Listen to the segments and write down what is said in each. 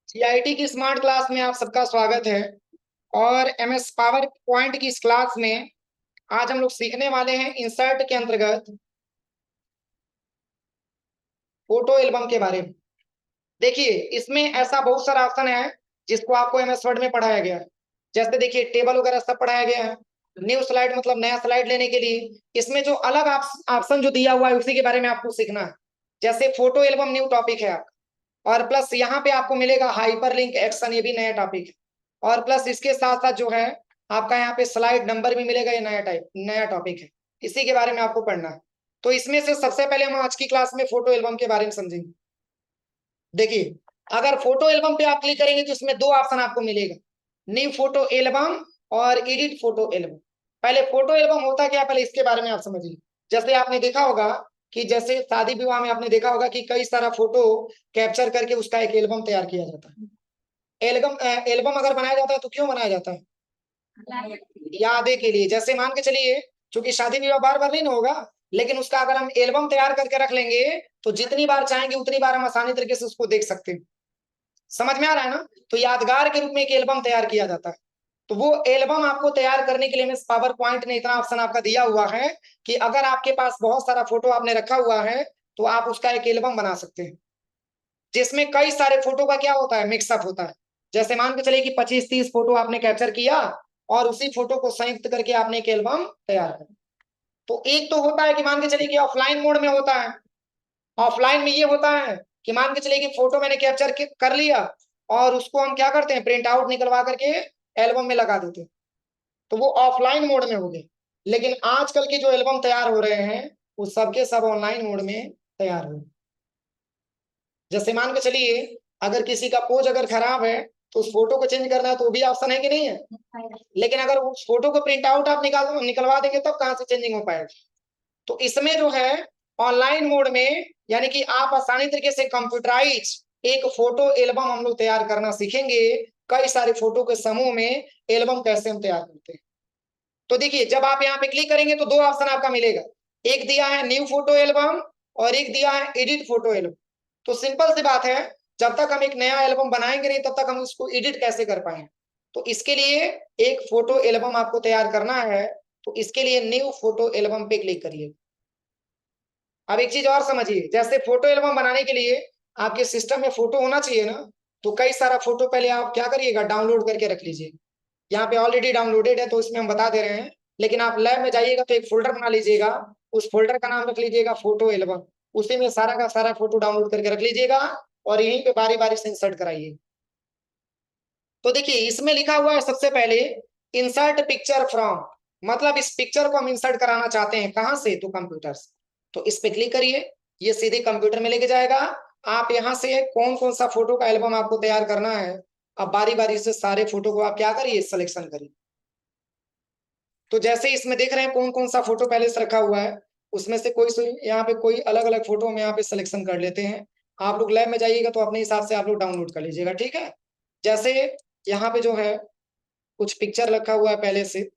CIT की smart class में आप सबका स्वागत है। और एमएस पावर पॉइंट की इस क्लास में आज हम लोग सीखने वाले हैं इंसर्ट के अंतर्गत फोटो एल्बम के बारे में। देखिए, इसमें ऐसा बहुत सारा ऑप्शन है जिसको आपको एमएस वर्ड में पढ़ाया गया है। जैसे देखिए, टेबल वगैरह सब पढ़ाया गया है। न्यू स्लाइड मतलब नया स्लाइड लेने के लिए इसमें जो अलग ऑप्शन जो दिया हुआ है उसी के बारे में आपको सीखना है। जैसे फोटो एल्बम न्यू टॉपिक है और प्लस यहाँ पे आपको मिलेगा हाइपरलिंक एक्शन, ये भी नया टॉपिक है। और प्लस इसके साथ साथ जो है आपका यहाँ पे स्लाइड नंबर भी मिलेगा, ये नया टॉपिक है। इसी के बारे में आपको पढ़ना है। तो इसमें से सबसे पहले हम आज की क्लास में फोटो एल्बम के बारे में समझेंगे। देखिए, अगर फोटो एल्बम पे आप क्लिक करेंगे तो इसमें दो ऑप्शन आपको मिलेगा, न्यू फोटो एल्बम और एडिट फोटो एल्बम। पहले फोटो एल्बम होता क्या, पहले इसके बारे में आप समझिए। जैसे आपने देखा होगा कि जैसे शादी विवाह में आपने देखा होगा कि कई सारा फोटो कैप्चर करके उसका एक एल्बम तैयार किया जाता है। एल्बम अगर बनाया जाता है तो क्यों बनाया जाता है? यादें के लिए। जैसे मान के चलिए, क्योंकि शादी विवाह बार बार नहीं ना होगा, लेकिन उसका अगर हम एल्बम तैयार करके रख लेंगे तो जितनी बार चाहेंगे उतनी बार हम आसानी तरीके से उसको देख सकते हैं। समझ में आ रहा है ना? तो यादगार के रूप में एक एल्बम तैयार किया जाता है। तो वो एल्बम आपको तैयार करने के लिए पावर पॉइंट ने इतना ऑप्शन आपका दिया हुआ है कि अगर आपके पास बहुत सारा फोटो आपने रखा हुआ है तो आप उसका एक एल्बम बना सकते हैं, जिसमें कई सारे फोटो का क्या होता है, मिक्सअप होता है। जैसे मान के चलिए कि 25-30 फोटो आपने कैप्चर किया और उसी फोटो को संयुक्त करके आपने एक एल्बम तैयार कर। तो एक तो होता है कि मान के चलिए कि ऑफलाइन मोड में होता है। ऑफलाइन में ये होता है कि मान के चलिए कि फोटो मैंने कैप्चर कर लिया और उसको हम क्या करते हैं, प्रिंट आउट निकलवा करके एल्बम में लगा देते हैं। तो वो ऑफलाइन मोड में हो गए। लेकिन आजकल के जो एल्बम तैयार हो रहे हैं वो सबके सब ऑनलाइन मोड में तैयार हो रहे हैं। जैसे मान के चलिए, अगर किसी का पोज अगर खराब है तो उस फोटो को चेंज करना है तो वो भी ऑप्शन है कि नहीं है? लेकिन अगर उस फोटो को प्रिंट आउट आप निकलवा देंगे तब कहाँ से चेंजिंग हो पाएगा? तो इसमें जो है ऑनलाइन मोड में, यानी कि आप आसानी तरीके से कंप्यूटराइज एक फोटो एल्बम हम लोग तैयार करना सीखेंगे। कई सारे फोटो के समूह में एल्बम कैसे हम तैयार करते हैं। तो देखिए, जब आप यहाँ पे क्लिक करेंगे तो दो ऑप्शन आपका मिलेगा। एक दिया है न्यू फोटो एल्बम और एक दिया है एडिट फोटो एल्बम। तो सिंपल सी बात है, जब तक हम एक नया एल्बम बनाएंगे नहीं तब तक हम उसको एडिट कैसे कर पाएंगे। तो इसके लिए एक फोटो एल्बम आपको तैयार करना है। तो इसके लिए न्यू फोटो एल्बम पे क्लिक करिए। अब एक चीज और समझिए, जैसे फोटो एल्बम बनाने के लिए आपके सिस्टम में फोटो होना चाहिए ना। तो कई सारा फोटो पहले आप क्या करिएगा, डाउनलोड करके रख लीजिए। यहाँ पे ऑलरेडी डाउनलोडेड है तो इसमें हम बता दे रहे हैं। लेकिन आप लैब में जाइएगा तो एक फोल्डर बना लीजिएगा। उस फोल्डर का नाम रख लीजिएगा फोटो एल्बम। उसी में सारा का सारा फोटो डाउनलोड करके रख लीजिएगा और यहीं पे बारी बारी से इंसर्ट कराइए। तो देखिए, इसमें लिखा हुआ है सबसे पहले इंसर्ट पिक्चर फ्रॉम, मतलब इस पिक्चर को हम इंसर्ट कराना चाहते हैं कहां से, तो कंप्यूटर से। तो इस पे क्लिक करिए, ये सीधे कंप्यूटर में लेके जाएगा। आप यहाँ से कौन कौन सा फोटो का एल्बम आपको तैयार करना है, अब बारी बारी से सारे फोटो को आप क्या करिए, सिलेक्शन करिए। तो जैसे इसमें देख रहे हैं कौन कौन सा फोटो पहले से रखा हुआ है, उसमें से कोई यहाँ पे कोई अलग अलग फोटो हम यहाँ पे सिलेक्शन कर लेते हैं। आप लोग लैब में जाइएगा तो अपने हिसाब से आप लोग डाउनलोड कर लीजिएगा, ठीक है। जैसे यहाँ पे जो है कुछ पिक्चर रखा हुआ है पहले से।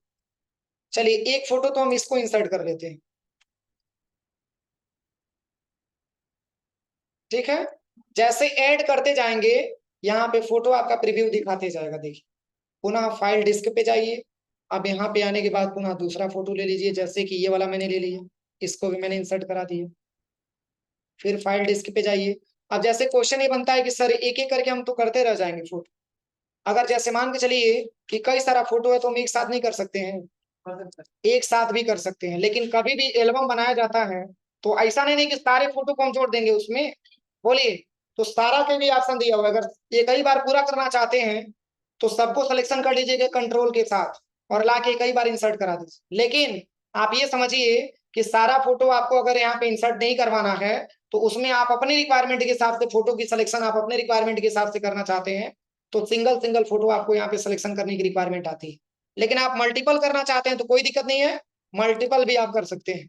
चलिए, एक फोटो तो हम इसको इंसर्ट कर लेते हैं, ठीक है। जैसे ऐड करते जाएंगे यहाँ पे फोटो आपका प्रीव्यू दिखाते जाएगा। देखिए, पुनः फाइल डिस्क पे जाइए। अब यहाँ पे आने के बाद पुनः दूसरा फोटो ले लीजिए, जैसे कि ये वाला मैंने ले लिया, इसको भी मैंने इंसर्ट करा दिया। फिर फाइल डिस्क पे जाइए। अब जैसे क्वेश्चन ये बनता है कि सर एक एक करके हम तो करते रह जाएंगे फोटो। अगर जैसे मान के चलिए कि कई सारा फोटो है तो हम एक साथ नहीं कर सकते हैं, एक साथ भी कर सकते हैं। लेकिन कभी भी एल्बम बनाया जाता है तो ऐसा नहीं कि सारे फोटो को हम जोड़ देंगे उसमें, बोलिए। तो सारा के भी ऑप्शन दिया हुआ है। अगर ये कई बार पूरा करना चाहते हैं तो सबको सिलेक्शन कर लीजिएगा कंट्रोल के साथ और लाके कई बार इंसर्ट करा दीजिए। लेकिन आप ये समझिए कि सारा फोटो आपको अगर यहाँ पे इंसर्ट नहीं करवाना है तो उसमें आप अपनी रिक्वायरमेंट के हिसाब से फोटो की सिलेक्शन आप अपने रिक्वायरमेंट के हिसाब से करना चाहते हैं तो सिंगल सिंगल फोटो आपको यहाँ पे सिलेक्शन करने की रिक्वायरमेंट आती है। लेकिन आप मल्टीपल करना चाहते हैं तो कोई दिक्कत नहीं है, मल्टीपल भी आप कर सकते हैं।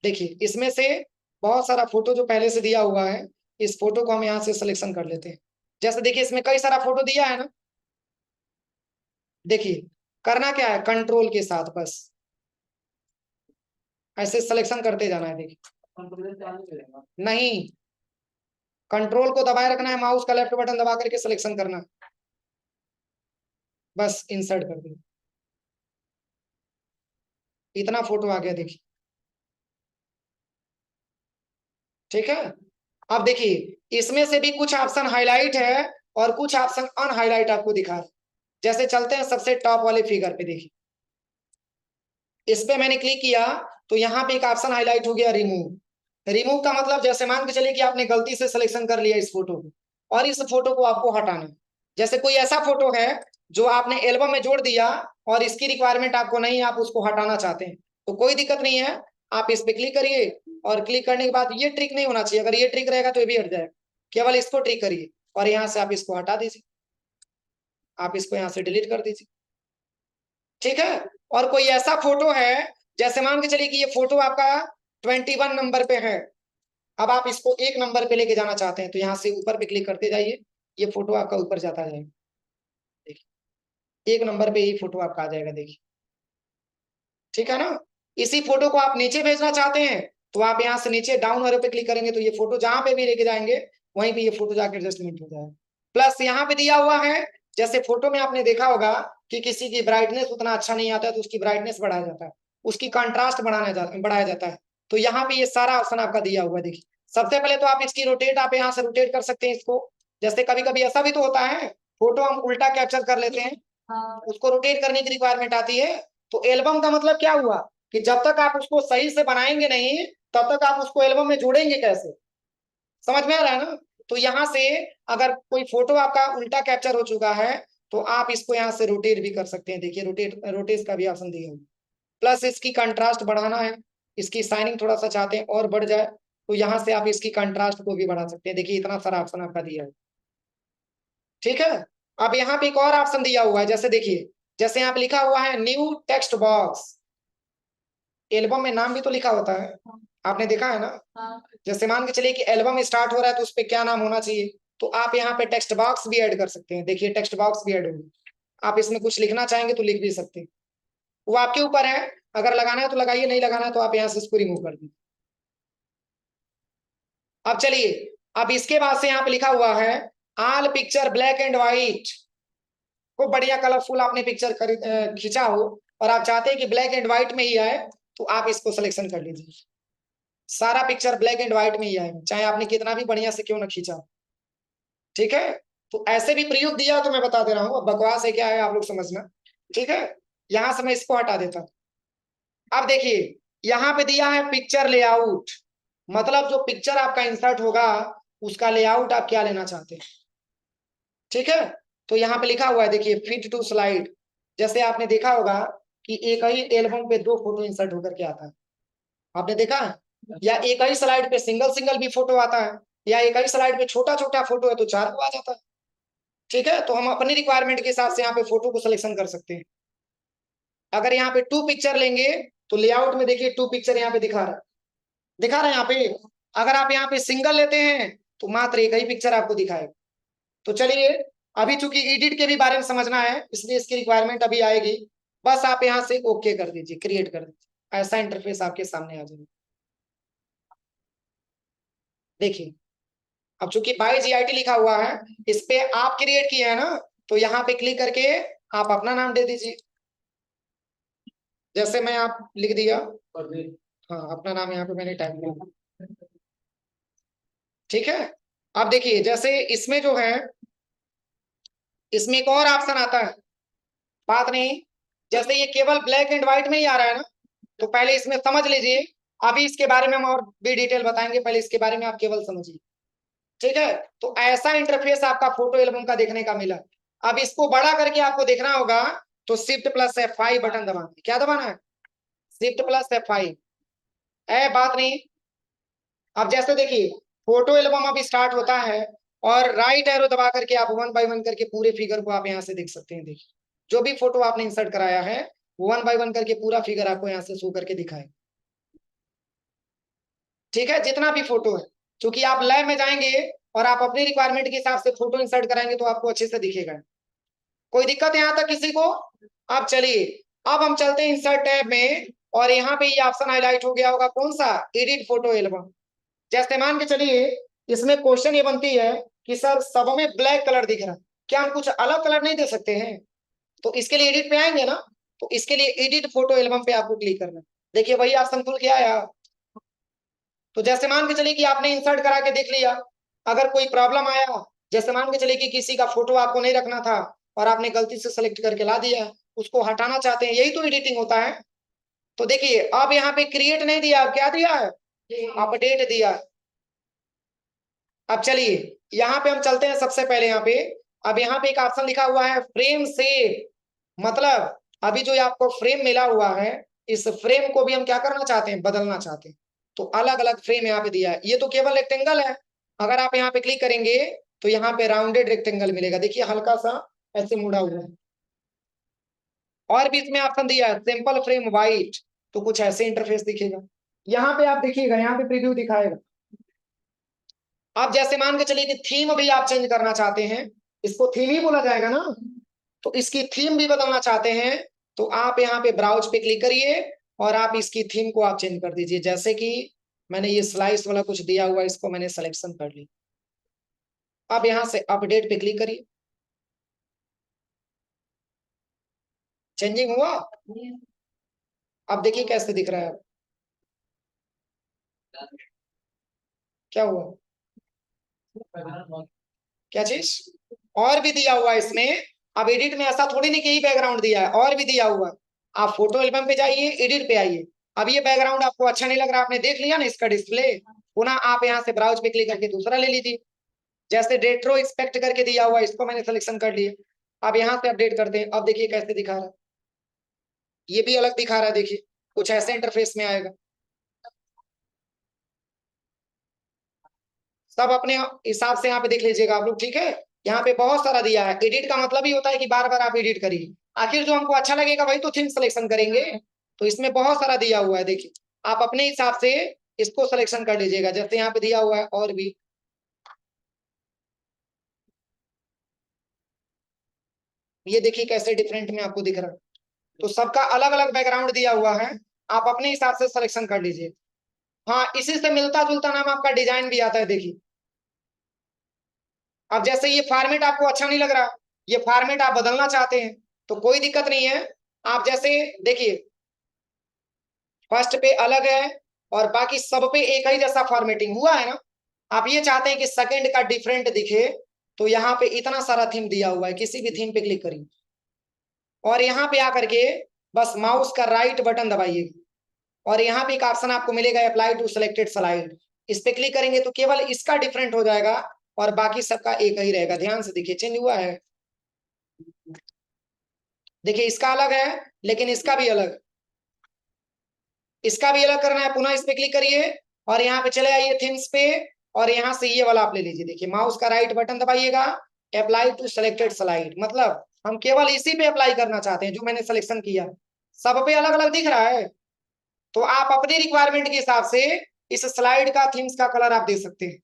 देखिए, इसमें से बहुत सारा फोटो जो पहले से दिया हुआ है, इस फोटो को हम यहाँ से सिलेक्शन कर लेते हैं। जैसे देखिए, इसमें कई सारा फोटो दिया है ना। देखिए, करना क्या है, कंट्रोल के साथ बस ऐसे सिलेक्शन करते जाना है। देखिए, नहीं, कंट्रोल को दबाए रखना है, माउस का लेफ्ट बटन दबा करके सिलेक्शन करना, बस इंसर्ट कर दो। इतना फोटो आ गया देखिए, ठीक है। अब देखिए इसमें से भी कुछ ऑप्शन हाईलाइट है और कुछ ऑप्शन अनहाईलाइट आपको दिखा रहा है। जैसे चलते हैं सबसे टॉप वाले फिगर पे, देखिए इस पे मैंने क्लिक किया तो यहाँ पे एक ऑप्शन हाईलाइट हो गया, रिमूव। रिमूव का मतलब जैसे मान के चलिए कि आपने गलती से सिलेक्शन कर लिया इस फोटो को और इस फोटो को आपको हटाना है। जैसे कोई ऐसा फोटो है जो आपने एल्बम में जोड़ दिया और इसकी रिक्वायरमेंट आपको नहीं, आप उसको हटाना चाहते हैं, तो कोई दिक्कत नहीं है, आप इस पे क्लिक करिए और क्लिक करने के बाद ये ट्रिक नहीं होना चाहिए, अगर ये ट्रिक रहेगा तो ये भी हट जाएगा, केवल इसको ट्रिक करिए और यहाँ से आप इसको हटा दीजिए, आप इसको यहाँ से डिलीट कर दीजिए, ठीक है। और कोई ऐसा फोटो है, जैसे मान के चलिए कि ये फोटो आपका 21 नंबर पे है, अब आप इसको 1 नंबर पे लेके जाना चाहते हैं, तो यहाँ से ऊपर पे क्लिक करते जाइए, ये फोटो आपका ऊपर जाता जाएगा, देखिए 1 नंबर पे ही फोटो आपका आ जाएगा, देखिए, ठीक है ना। इसी फोटो को आप नीचे भेजना चाहते हैं तो आप यहाँ से नीचे डाउन एरो पे क्लिक करेंगे तो ये फोटो जहां पे भी लेके जाएंगे वहीं पे ये फोटो जाके एडजस्टमेंट हो जाएगा। प्लस यहाँ पे दिया हुआ है, जैसे फोटो में आपने देखा होगा कि किसी की ब्राइटनेस उतना अच्छा नहीं आता है तो उसकी ब्राइटनेस बढ़ाया जाता है, उसकी कंट्रास्ट बढ़ाया जाता है, तो यहाँ पे ये सारा ऑप्शन आपका दिया हुआ है। देखिए सबसे पहले तो आप इसकी रोटेट, आप यहाँ से रोटेट कर सकते हैं इसको, जैसे कभी कभी ऐसा भी तो होता है फोटो हम उल्टा कैप्चर कर लेते हैं, उसको रोटेट करने की रिक्वायरमेंट आती है। तो एल्बम का मतलब क्या हुआ कि जब तक आप उसको सही से बनाएंगे नहीं तब तक आप उसको एल्बम में जोड़ेंगे कैसे, समझ में आ रहा है ना। तो यहाँ से अगर कोई फोटो आपका उल्टा कैप्चर हो चुका है तो आप इसको यहाँ से रोटेट भी कर सकते हैं, देखिए रोटेट का भी ऑप्शन दिया हुआ। प्लस इसकी कंट्रास्ट बढ़ाना है, इसकी शाइनिंग थोड़ा सा चाहते हैं और बढ़ जाए तो यहाँ से आप इसकी कंट्रास्ट को भी बढ़ा सकते हैं, देखिए इतना सारा ऑप्शन आपका दिया है, ठीक है। अब यहाँ पे एक और ऑप्शन दिया हुआ है, जैसे देखिए जैसे यहाँ पे लिखा हुआ है न्यू टेक्स्ट बॉक्स, एल्बम में नाम भी तो लिखा होता है, आपने देखा है ना। जैसे मान के चलिए कि एल्बम स्टार्ट हो रहा है तो उस पर क्या नाम होना चाहिए, तो आप यहाँ पे टेक्स्ट बॉक्स भी ऐड कर सकते हैं, देखिए टेक्स्ट बॉक्स भी ऐड होगा, आप इसमें कुछ लिखना चाहेंगे तो लिख भी सकते हैं, वो आपके ऊपर है, अगर लगाना है तो लगाइए, नहीं लगाना है तो आप यहाँ से इसको रिमूव कर दीजिए। अब चलिए, अब इसके बाद से यहाँ पे लिखा हुआ है all picture black and white, खूब बढ़िया कलरफुल आपने पिक्चर खींचा हो और आप चाहते हैं कि ब्लैक एंड व्हाइट में ही आए तो आप इसको सिलेक्शन कर लीजिए, सारा पिक्चर ब्लैक एंड व्हाइट में ही आएगा, चाहे आपने कितना भी बढ़िया से क्यों ना खींचा, ठीक है। तो ऐसे भी प्रयोग दिया तो मैं बता दे रहा हूँ, अब बकवास है क्या है आप लोग समझना, ठीक है। यहां से मैं इसको हटा देता हूँ। अब देखिए यहाँ पे दिया है पिक्चर लेआउट, मतलब जो पिक्चर आपका इंसर्ट होगा उसका लेआउट आप क्या लेना चाहते हैं, ठीक है। तो यहाँ पे लिखा हुआ है देखिए फिट टू स्लाइड, जैसे आपने देखा होगा कि एक ही एल्बम पे 2 फोटो इंसर्ट होकर के आता है, आपने देखा है, या एक ही स्लाइड पे सिंगल सिंगल भी फोटो आता है, या एक ही स्लाइड पे छोटा छोटा फोटो है तो 4 को आ जाता है, ठीक है। तो हम अपनी रिक्वायरमेंट के हिसाब से यहाँ पे फोटो को सिलेक्शन कर सकते हैं। अगर यहाँ पे 2 पिक्चर लेंगे तो लेआउट में देखिए 2 पिक्चर यहाँ पे दिखा रहा है यहाँ पे। अगर आप यहाँ पे सिंगल लेते हैं तो मात्र एक ही पिक्चर आपको दिखाएगा। तो चलिए अभी चूंकि एडिट के भी बारे में समझना है इसलिए इसकी रिक्वायरमेंट अभी आएगी, बस आप यहाँ से ओके कर दीजिए, क्रिएट कर दीजिए, ऐसा इंटरफेस आपके सामने आ जाएगा। देखिए अब चूंकि बाय जीआईटी लिखा हुआ है, इस पे आप क्रिएट किए हैं ना, तो यहाँ पे क्लिक करके आप अपना नाम दे दीजिए, जैसे मैं आप लिख दिया, हाँ अपना नाम यहाँ पे मैंने टाइप किया, ठीक है। अब देखिए जैसे इसमें जो है इसमें एक और ऑप्शन आता है, बात नहीं, जैसे ये केवल ब्लैक एंड व्हाइट में ही आ रहा है ना, तो पहले इसमें समझ लीजिए, अभी इसके बारे में हम और भी डिटेल बताएंगे, पहले इसके बारे में आप केवल समझिए, ठीक है। तो ऐसा इंटरफेस आपका फोटो एल्बम का देखने का मिला। अब इसको बड़ा करके आपको देखना होगा तो शिफ्ट प्लस F5 बटन दबाना है, क्या दबाना है, शिफ्ट प्लस F5, बात नहीं। अब जैसे देखिए फोटो एल्बम अभी स्टार्ट होता है और राइट एरो दबा करके आप 1 बाय 1 करके पूरे फिगर को आप यहाँ से देख सकते हैं, देखिए जो भी फोटो आपने इंसर्ट कराया है 1 बाय 1 करके पूरा फिगर आपको यहाँ से शो करके दिखाए, ठीक है, जितना भी फोटो है। क्योंकि आप लैब में जाएंगे और आप अपनी रिक्वायरमेंट के हिसाब से फोटो इंसर्ट कराएंगे तो आपको अच्छे से दिखेगा, कोई दिक्कत है यहाँ तक किसी को। अब चलिए अब हम चलते हैं इंसर्ट टैब में और यहाँ पे ये ऑप्शन हाईलाइट हो गया होगा, कौन सा, एडिट फोटो एल्बम। जैसे मान के चलिए इसमें क्वेश्चन ये बनती है कि सर सब में ब्लैक कलर दिख रहा है, क्या हम कुछ अलग कलर नहीं दे सकते हैं? तो इसके लिए एडिट पे आएंगे ना, तो इसके लिए एडिट फोटो एल्बम पे आपको क्लिक करना है। देखिए वही ऑप्शन खुल के आया। तो जैसे मान के चलिए कि आपने इंसर्ट करा के देख लिया, अगर कोई प्रॉब्लम आया, जैसे मान के चलिए कि किसी का फोटो आपको नहीं रखना था और आपने गलती से सेलेक्ट करके ला दिया, उसको हटाना चाहते हैं, यही तो एडिटिंग होता है। तो देखिए अब यहाँ पे क्रिएट नहीं दिया, अब क्या दिया है? अपडेट दिया। अब चलिए यहाँ पे हम चलते हैं सबसे पहले यहाँ पे। अब यहाँ पे एक ऑप्शन लिखा हुआ है फ्रेम से, मतलब अभी जो आपको फ्रेम मिला हुआ है, इस फ्रेम को भी हम क्या करना चाहते हैं? बदलना चाहते हैं। तो अलग अलग फ्रेम यहाँ पे दिया है, ये तो केवल रेक्टेंगल है। अगर आप यहाँ पे क्लिक करेंगे तो यहाँ पे राउंडेड रेक्टेंगल मिलेगा, देखिए हल्का सा ऐसे मुड़ा हुआ है। और भी इसमें ऑप्शन दिया है सिंपल फ्रेम वाइट, तो कुछ ऐसे इंटरफेस दिखेगा। यहाँ पे आप देखिएगा, यहाँ पे प्रीव्यू दिखाएगा। आप जैसे मान के चलिए कि थीम भी आप चेंज करना चाहते हैं, इसको थीम ही बोला जाएगा ना, तो इसकी थीम भी बदलना चाहते हैं, तो आप यहाँ पे ब्राउज पे क्लिक करिए और आप इसकी थीम को आप चेंज कर दीजिए। जैसे कि मैंने ये स्लाइस वाला कुछ दिया हुआ, इसको मैंने सिलेक्शन कर ली। अब यहाँ से अपडेट पे क्लिक करिए, चेंजिंग हुआ। अब देखिए कैसे दिख रहा है, क्या हुआ, क्या चीज और भी दिया हुआ है इसमें। अब एडिट में ऐसा थोड़ी नहीं कि ही बैकग्राउंड दिया है, और भी दिया हुआ है। आप फोटो एल्बम पे जाइए, एडिट पे आइए। अब ये बैकग्राउंड आपको अच्छा नहीं लग रहा, आपने देख लिया ना इसका डिस्प्ले, पुनः आप यहाँ से ब्राउज पे क्लिक करके दूसरा ले लीजिए। जैसे रेट्रो एक्सपेक्ट करके दिया हुआ, इसको मैंने सिलेक्शन कर लिया। अब यहाँ से अपडेट करते हैं, अब देखिए कैसे दिखा रहा है, ये भी अलग दिखा रहा है, देखिए कुछ ऐसे इंटरफेस में आएगा। सब अपने हिसाब से यहाँ पे देख लीजिएगा आप लोग, ठीक है। यहाँ पे बहुत सारा दिया है, एडिट का मतलब ही होता है कि बार बार आप एडिट करिए, आखिर जो हमको अच्छा लगेगा वही तो थीम सिलेक्शन करेंगे। तो इसमें बहुत सारा दिया हुआ है, देखिए आप अपने हिसाब से इसको सिलेक्शन कर लीजिएगा। जैसे यहाँ पे दिया हुआ है और भी, ये देखिए कैसे डिफरेंट में आपको दिख रहा है। तो सबका अलग अलग बैकग्राउंड दिया हुआ है, आप अपने हिसाब से सिलेक्शन कर लीजिए। हाँ, इसी से मिलता जुलता नाम आपका डिजाइन भी आता है, देखिए। अब जैसे ये फॉर्मेट आपको अच्छा नहीं लग रहा, ये फॉर्मेट आप बदलना चाहते हैं, तो कोई दिक्कत नहीं है। आप जैसे देखिए फर्स्ट पे अलग है और बाकी सब पे एक ही जैसा फॉर्मेटिंग हुआ है ना। आप ये चाहते हैं कि सेकंड का डिफरेंट दिखे, तो यहाँ पे इतना सारा थीम दिया हुआ है, किसी भी थीम पे क्लिक करिए और यहाँ पे आकर के बस माउस का राइट बटन दबाइए और यहाँ पे एक ऑप्शन आपको मिलेगा अप्लाई टू सिलेक्टेड स्लाइड, इस पे क्लिक करेंगे तो केवल इसका डिफरेंट हो जाएगा और बाकी सबका एक ही रहेगा। ध्यान से देखिए चेंज हुआ है, देखिए इसका अलग है लेकिन इसका भी अलग, इसका भी अलग करना है, पुनः इस पे क्लिक करिए और यहाँ पे चले आइए थीम्स पे और यहाँ से ये वाला आप ले लीजिए। देखिए माउस का राइट बटन दबाइएगा, अप्लाई टू सिलेक्टेड स्लाइड, मतलब हम केवल इसी पे अप्लाई करना चाहते हैं जो मैंने सिलेक्शन किया। सब पे अलग अलग दिख रहा है, तो आप अपनी रिक्वायरमेंट के हिसाब से इस स्लाइड का थीम्स का कलर आप दे सकते हैं।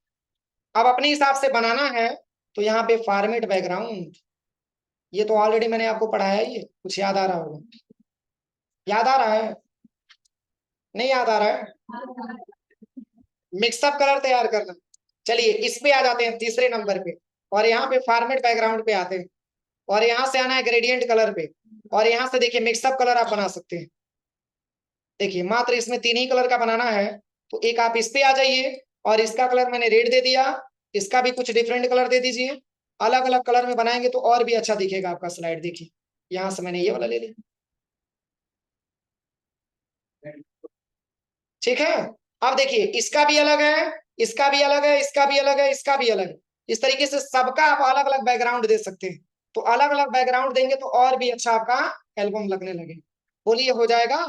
अब अपने हिसाब से बनाना है तो यहाँ पे फॉर्मेट बैकग्राउंड, ये तो ऑलरेडी मैंने आपको पढ़ाया ही है, कुछ याद आ रहा होगा, याद आ रहा है, नहीं याद आ रहा है? मिक्सअप कलर तैयार करना। चलिए इस पे आ जाते हैं तीसरे नंबर पे और यहाँ पे फॉर्मेट बैकग्राउंड पे आते हैं और यहाँ से आना है ग्रेडियंट कलर पे और यहाँ से देखिए मिक्सअप कलर आप बना सकते हैं। देखिए मात्र इसमें तीन ही कलर का बनाना है, तो एक आप इस पे आ जाइए और इसका कलर मैंने रेड दे दिया, इसका भी कुछ डिफरेंट कलर दे दीजिए। अलग अलग कलर में बनाएंगे तो और भी अच्छा दिखेगा आपका स्लाइड। देखिए यहाँ से मैंने ये वाला ले लिया, ठीक है। अब देखिए इसका भी अलग है, इसका भी अलग है, इसका भी अलग है, इसका भी अलग है। इस तरीके से सबका आप अलग अलग बैकग्राउंड दे सकते हैं, तो अलग अलग बैकग्राउंड देंगे तो और भी अच्छा आपका एल्बम लगने लगे। बोलिए हो जाएगा,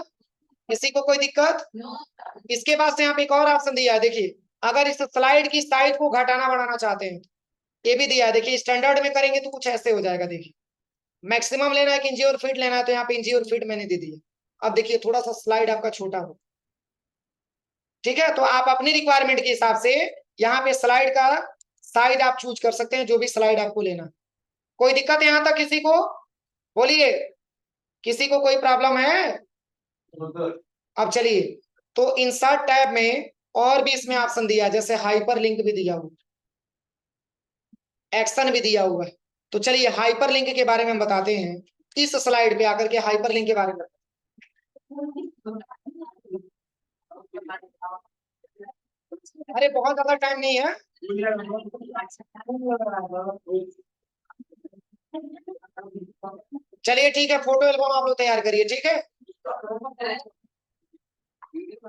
किसी को कोई दिक्कत? इसके बाद से यहाँ पे एक और ऑप्शन दिया है, देखिए अगर इस स्लाइड की साइज को घटाना बढ़ाना चाहते हैं, ये भी दिया है। देखिए स्टैंडर्ड में करेंगे तो कुछ ऐसे हो जाएगा, देखिए मैक्सिमम लेना है कि इंची और फीट लेना है, तो यहाँ पे इंची और फीट मैंने दे दिया। अब देखिए थोड़ा सा स्लाइड आपका छोटा हो, ठीक है। तो आप अपनी रिक्वायरमेंट के हिसाब से यहाँ पे स्लाइड का साइज आप चूज कर सकते हैं, जो भी स्लाइड आपको लेना। कोई दिक्कत है यहाँ तक किसी को? बोलिए, किसी को कोई प्रॉब्लम है? अब चलिए, तो इंसर्ट टैब में और भी इसमें ऑप्शन दिया, जैसे हाइपर लिंक भी दिया हो, एक्शन भी दिया हुआ है। तो चलिए हाइपरलिंक के बारे में हम बताते हैं, इस स्लाइड पे आकर के हाइपरलिंक के बारे में। अरे बहुत ज्यादा टाइम नहीं है। चलिए ठीक है, फोटो एल्बम आप लोग तैयार करिए, ठीक है।